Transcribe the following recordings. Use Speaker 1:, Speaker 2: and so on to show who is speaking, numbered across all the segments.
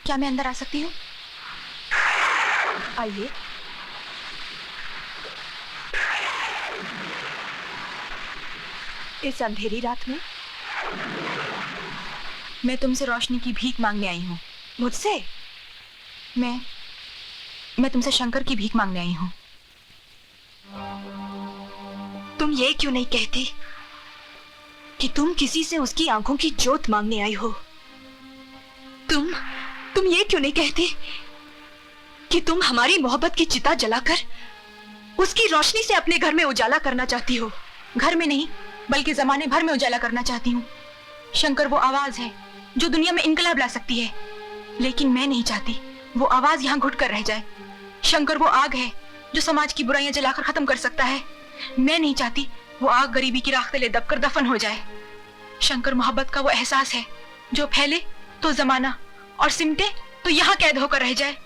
Speaker 1: क्या मैं अंदर आ सकती हूँ?
Speaker 2: आइए। इस अंधेरी रात में
Speaker 1: मैं तुमसे रोशनी की भीख मांगने आई हूँ।
Speaker 2: मुझसे?
Speaker 1: मैं तुमसे शंकर की भीख मांगने आई हूँ।
Speaker 2: तुम ये क्यों नहीं कहती कि तुम किसी से उसकी आंखों की जोत मांगने आई हो? तुम ये क्यों नहीं कहती कि तुम हमारी मोहब्बत की चिता जलाकर उसकी रोशनी से अपने घर में उजाला करना चाहती हो?
Speaker 1: घर में नहीं, बल्कि जमाने भर में उजाला करना चाहती हूँ। शंकर वो आवाज है जो दुनिया में इनकलाब ला सकती है, लेकिन मैं नहीं चाहती वो आवाज यहाँ घुट कर रह जाए। शंकर वो आग है जो समाज की बुराइयां जलाकर खत्म कर सकता है। मैं नहीं चाहती वो आग गरीबी की राख तले दबकर दफन हो जाए। शंकर मोहब्बत का वो एहसास है जो फैले तो जमाना और सिमटे तो यहाँ कैद होकर रह जाए,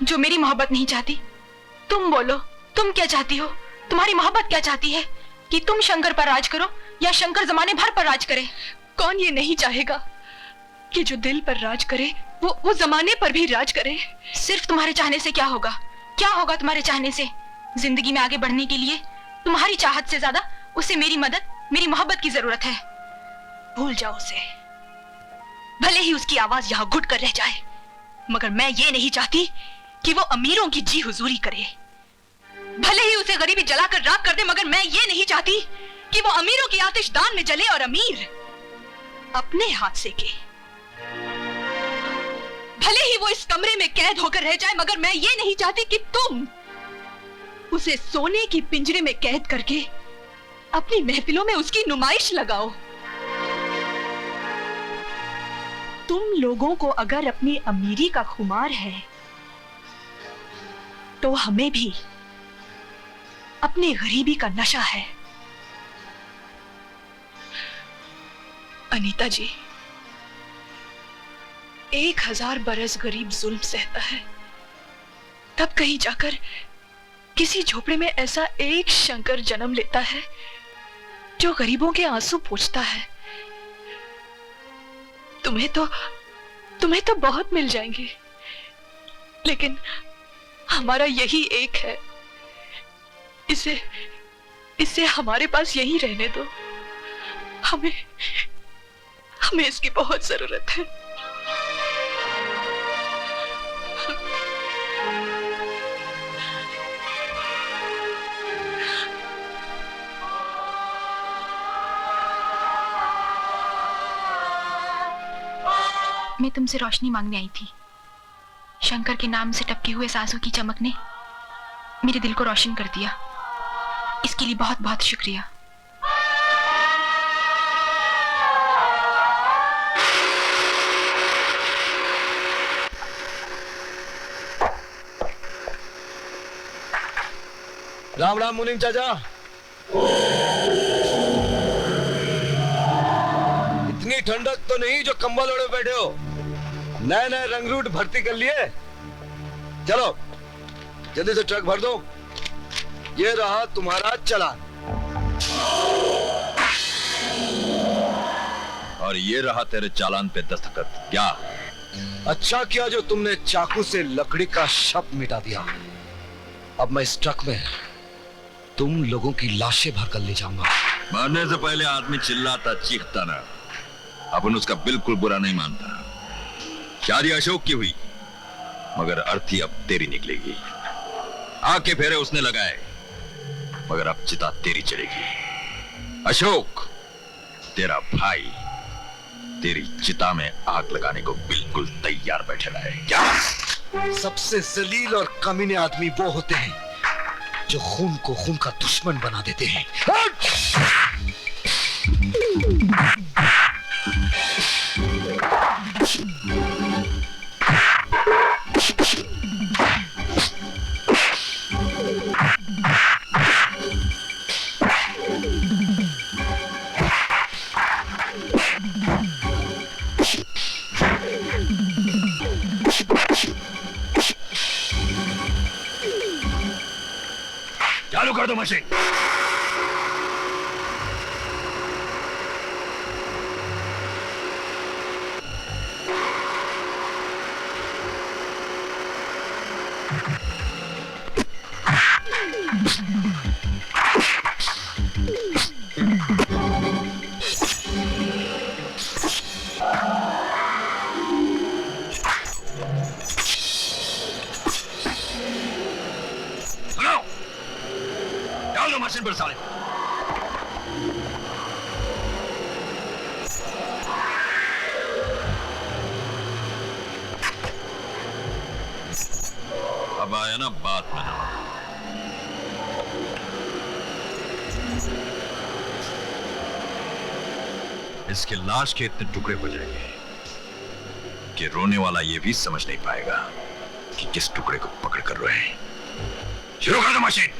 Speaker 1: जो मेरी मोहब्बत नहीं चाहती। तुम बोलो, तुम क्या चाहती हो? तुम्हारी मोहब्बत क्या चाहती है कि तुम शंकर पर राज करो या शंकर जमाने भर पर राज करे?
Speaker 2: कौन ये नहीं चाहेगा कि जो दिल पर राज करे वो जमाने पर भी राज करे?
Speaker 1: सिर्फ तुम्हारे चाहने से क्या होगा? क्या होगा तुम्हारे चाहने से? जिंदगी में आगे बढ़ने के लिए तुम्हारी चाहत से ज्यादा उसे मेरी मदद, मेरी मोहब्बत की जरूरत है।
Speaker 2: भूल जाओ उसे, भले ही उसकी आवाज यहाँ घुट कर रह जाए, मगर मैं ये नहीं चाहती कि वो अमीरों की जी हुजूरी करे। भले ही उसे गरीबी जलाकर राख कर दे, मगर मैं ये नहीं चाहती कि वो अमीरों की आतिशदान में जले और अमीर अपने हाथ से के। भले ही वो इस कमरे में कैद होकर रह जाए, मगर मैं ये नहीं चाहती कि तुम उसे सोने की पिंजरे में कैद करके अपनी महफिलों में उसकी नुमाइश लगाओ। तुम लोगों को अगर अपनी अमीरी का खुमार है, तो हमें भी अपनी गरीबी का नशा है। अनीता जी, 1000 बरस गरीब जुल्म सहता है, तब कहीं जाकर किसी झोपड़े में ऐसा एक शंकर जन्म लेता है जो गरीबों के आंसू पोंछता है। तुम्हें तो बहुत मिल जाएंगे, लेकिन हमारा यही एक है। इसे हमारे पास यहीं रहने दो। हमें इसकी बहुत जरूरत है।
Speaker 1: मैं तुमसे रोशनी मांगने आई थी। शंकर के नाम से टपके हुए सांसों की चमक ने मेरे दिल को रोशन कर दिया। इसके लिए बहुत बहुत शुक्रिया।
Speaker 3: राम राम मुनीम चाचा। इतनी ठंडक तो नहीं जो कंबल ओढ़े बैठे हो। नए नए रंगरूट भर्ती कर लिए। चलो जल्दी से ट्रक भर दो। ये रहा तुम्हारा चालान।
Speaker 4: और ये रहा तेरे चालान पे दस्तखत। क्या
Speaker 3: अच्छा किया जो तुमने चाकू से लकड़ी का शब्द मिटा दिया। अब मैं इस ट्रक में तुम लोगों की लाशें भरकर ले जाऊंगा।
Speaker 4: मरने से पहले आदमी चिल्लाता चीखता ना। अपन उसका बिल्कुल बुरा नहीं मानता। शादी अशोक की हुई, मगर अर्थी अब तेरी निकलेगी। आके फेरे उसने लगाए, मगर अब चिता तेरी चलेगी। अशोक तेरा भाई तेरी चिता में आग लगाने को बिल्कुल तैयार बैठा है। क्या?
Speaker 3: सबसे जलील और कमीने आदमी वो होते हैं जो खून को खून का दुश्मन बना देते हैं।
Speaker 4: चालू कर दो मशीन। अब आया ना बात में ना। इसके लाश के इतने टुकड़े हो जाएंगे कि रोने वाला ये भी समझ नहीं पाएगा कि किस टुकड़े को पकड़ कर रोए हैं। शुरू कर दो मशीन।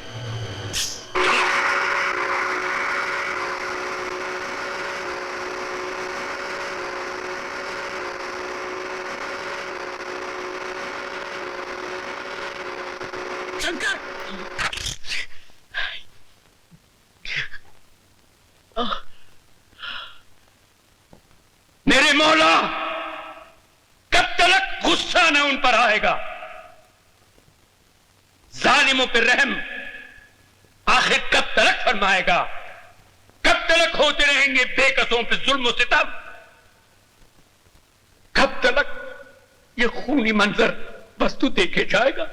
Speaker 3: शंकर!
Speaker 5: मेरे मौला, कब तक गुस्सा न उन पर आएगा? जालिमों पर रहम आखिर कब तक फरमाएगा? कब तक होते रहेंगे बेकसों पर जुल्म सितम? कब तक ये खूनी मंजर वस्तु देखे जाएगा?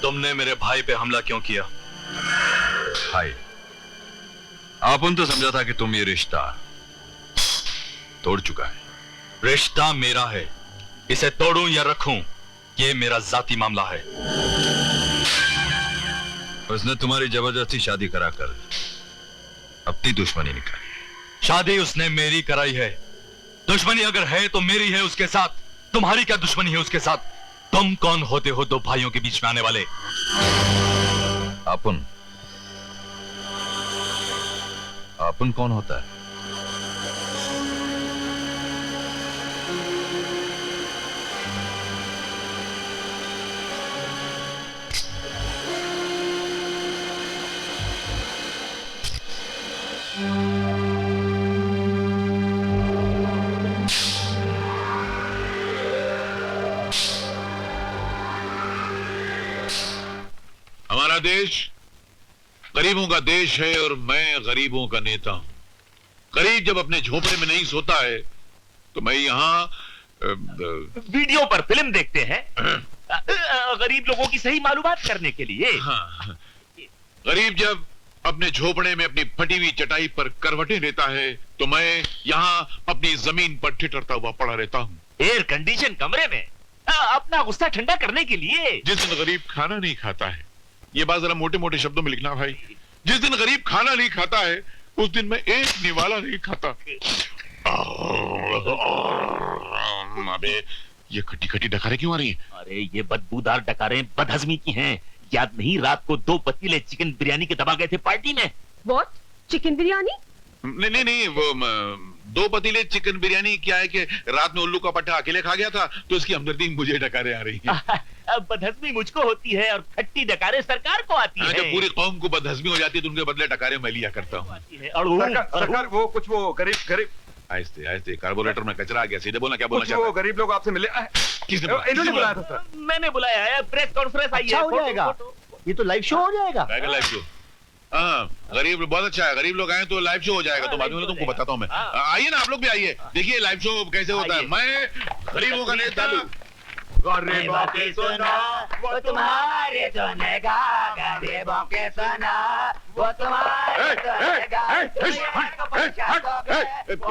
Speaker 4: तुमने मेरे भाई पे हमला क्यों किया? भाई, आपन तो समझा था कि तुम ये रिश्ता तोड़ चुका है। रिश्ता मेरा है, इसे तोड़ूं या रखूं, ये मेरा जाती मामला है। उसने तुम्हारी जबरदस्ती शादी कराकर अपनी दुश्मनी निकाली। शादी उसने मेरी कराई है। दुश्मनी अगर है तो मेरी है उसके साथ। तुम्हारी क्या दुश्मनी है उसके साथ? तुम कौन होते हो दो भाइयों के बीच में आने वाले? आपन आपन कौन होता है?
Speaker 6: हमारा देश गरीबों का देश है और मैं गरीबों का नेता हूं। गरीब जब अपने झोपड़े में नहीं सोता है तो मैं यहाँ
Speaker 5: वीडियो पर फिल्म देखते हैं गरीब लोगों की सही मालूमात करने के लिए।
Speaker 6: हाँ, गरीब जब अपने झोपड़े में अपनी फटी हुई चटाई पर करवटें लेता है तो मैं यहाँ अपनी जमीन पर ठिठुरता हुआ पड़ा रहता हूँ।
Speaker 5: एयर कंडीशन कमरे में अपना गुस्सा ठंडा करने के लिए।
Speaker 6: जिस दिन गरीब खाना नहीं खाता है, ये बात जरा मोटे मोटे शब्दों में लिखना भाई, जिस दिन गरीब खाना नहीं खाता है उस दिन मैं एक निवाला नहीं खाता। अबे ये खट्टी खट्टी डकारें क्यों आ रही हैं?
Speaker 5: अरे ये बदबूदार डकारें बदहजमी की हैं। याद नहीं रात को 2 पतीले चिकन बिरयानी के दबा गए थे पार्टी में?
Speaker 7: व्हाट? चिकन बिरयानी?
Speaker 6: नहीं नहीं नहीं, वो 2 पतीले चिकन बिरयानी क्या है कि रात में उल्लू का पट्टा अकेले खा गया था तो इसकी हमदर्दी मुझे डकारें आ रही हैं।
Speaker 5: बदहजमी मुझको होती है और खट्टी डकारें सरकार को आती है।
Speaker 6: जब पूरी कौम को बदहजमी हो जाती है तो उनके बदले डकारें मैं लिया करता हूँ।
Speaker 8: सरकार वो गरीब
Speaker 6: आहिस्ते आहिस्ते, कार्बोरेटर में कचरा आ गया। सीधे बोलना, क्या बोलना
Speaker 8: कुछ
Speaker 6: चाहता
Speaker 8: वो
Speaker 6: है?
Speaker 8: गरीब लोग आपसे मिले।
Speaker 6: किसने
Speaker 8: इन्होंने बुलाया था सर।
Speaker 5: मैंने बुलाया है, प्रेस कॉन्फ्रेंस आई
Speaker 9: अच्छा
Speaker 5: है।
Speaker 9: हो जाएगा। ये तो लाइव शो हो जाएगा।
Speaker 6: Live show. हाँ, गरीब बहुत अच्छा है। गरीब लोग आए तो लाइव शो हो जाएगा। तो बाद में तुमको बताता हूँ मैं। आइए ना, आप लोग भी आइए, देखिए लाइव शो कैसे होता है। मैं गरीबों का नेता।
Speaker 5: गरीबों की सुनो वो तुम्हारे सुनेगा, गरीबों के सुनो वो तुम्हारे सुनेगा।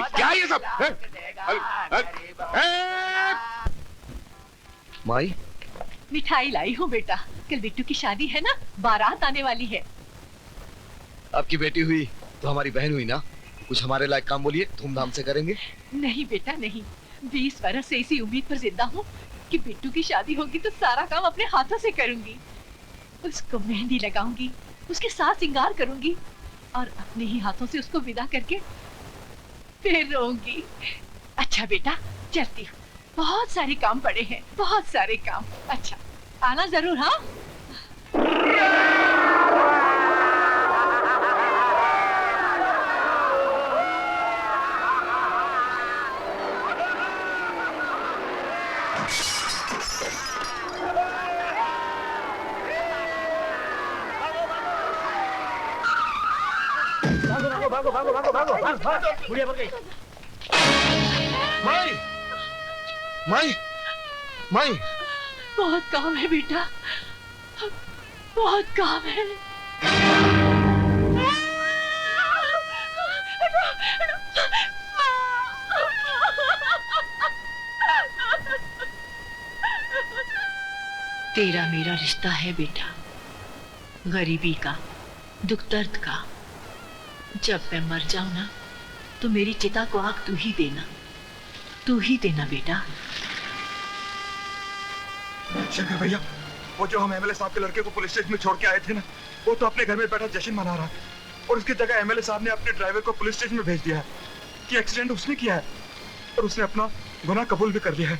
Speaker 6: क्या ये सब?
Speaker 3: माई,
Speaker 7: मिठाई लाई हूँ बेटा, कल बिट्टू की शादी है ना, बारात आने वाली है।
Speaker 3: आपकी बेटी हुई तो हमारी बहन हुई ना। कुछ हमारे लायक काम बोलिए, धूमधाम से करेंगे।
Speaker 7: नहीं बेटा नहीं, 20 बरस से इसी उम्मीद पर जिंदा हूँ कि बिट्टू की शादी होगी तो सारा काम अपने हाथों से करूंगी। उसको मेहंदी लगाऊंगी, उसके साथ सिंगार करूंगी और अपने ही हाथों से उसको विदा करके फिर रोऊंगी। अच्छा बेटा चलती हूँ, बहुत सारे काम पड़े हैं, बहुत सारे काम। अच्छा आना जरूर। हाँ
Speaker 9: भागो भागो भागो भागो भाग भाग बुढ़िया मर गई।
Speaker 3: माई माई माई
Speaker 7: बहुत काम है बेटा, बहुत काम है। तेरा मेरा रिश्ता है बेटा, गरीबी का, दुख दर्द का। जब मैं मर जाऊं ना तो मेरी चिता को आग तू ही देना, तू ही देना बेटा।
Speaker 8: शंकर भैया, वो जो हम एमएलए साहब के लड़के को पुलिस स्टेशन में छोड़ के आए थे ना, वो तो अपने घर में बैठा जश्न मना रहा है और उसकी जगह एमएलए साहब ने अपने ड्राइवर को पुलिस स्टेशन में भेज दिया है कि एक्सीडेंट उसने किया है और उसने अपना गुनाह कबूल भी कर लिया है।